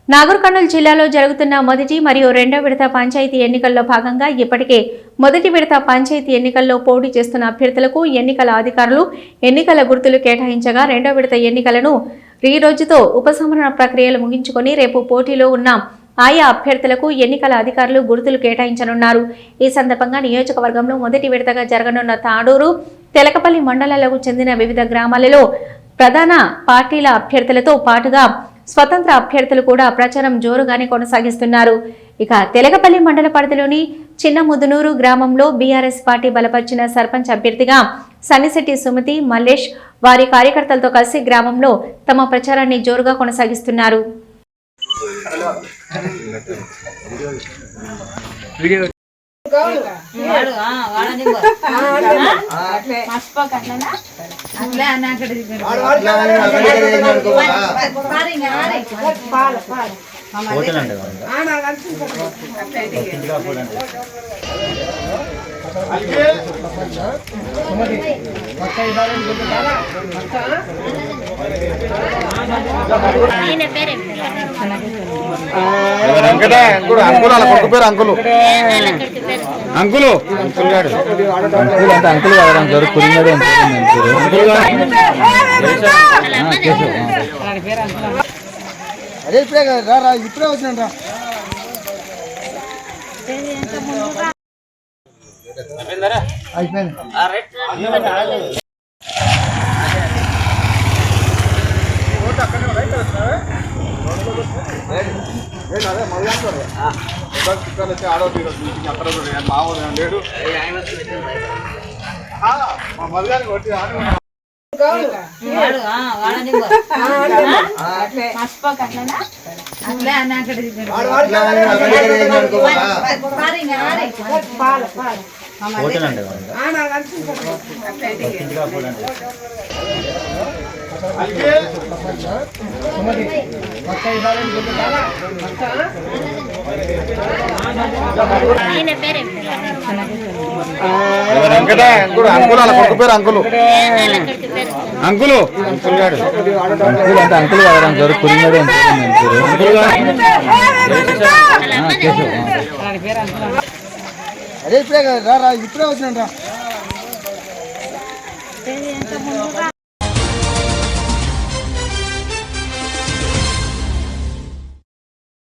నాగర్ కర్నూలు జిల్లాలో జరుగుతున్న మొదటి మరియు రెండో విడత పంచాయతీ ఎన్నికల్లో భాగంగా ఇప్పటికే మొదటి విడత పంచాయతీ ఎన్నికల్లో పోటీ చేస్తున్న అభ్యర్థులకు ఎన్నికల అధికారులు ఎన్నికల గుర్తులు కేటాయించగా రెండో విడత ఎన్నికలను ఈ రోజుతో ఉపసంహరణ ప్రక్రియలు ముగించుకొని రేపు పోటీలో ఉన్న ఆయా అభ్యర్థులకు ఎన్నికల అధికారులు గుర్తులు కేటాయించనున్నారు। ఈ సందర్భంగా నియోజకవర్గంలో మొదటి విడతగా జరగనున్న తాడూరు, తెలకపల్లి మండలాలకు చెందిన వివిధ గ్రామాలలో ప్రధాన పార్టీల అభ్యర్థులతో పాటుగా స్వతంత్ర అభ్యర్థులు కూడా ప్రచారం జోరుగానే కొనసాగిస్తున్నారు। ఇక తెలకపల్లి మండల పరిధిలోని చిన్న ముదునూరు గ్రామంలో బీఆర్ఎస్ పార్టీ బలపరిచిన సర్పంచ్ అభ్యర్థిగా సన్నిశెట్టి సుమతి మల్లేష్ వారి కార్యకర్తలతో కలిసి గ్రామంలో తమ ప్రచారాన్ని జోరుగా కొనసాగిస్తున్నారు। అంకులు అదే ఇప్పుడే రా ఇప్పుడే వచ్చిన అయిపోయింది। ఆడో మామూలు లేడు మల్గాని కొట్టి అంకులు అలా కొడుకు పేరు అంకులు అంకులు అంకులు అదే ఇప్పుడే రా ఇప్పుడే వచ్చిన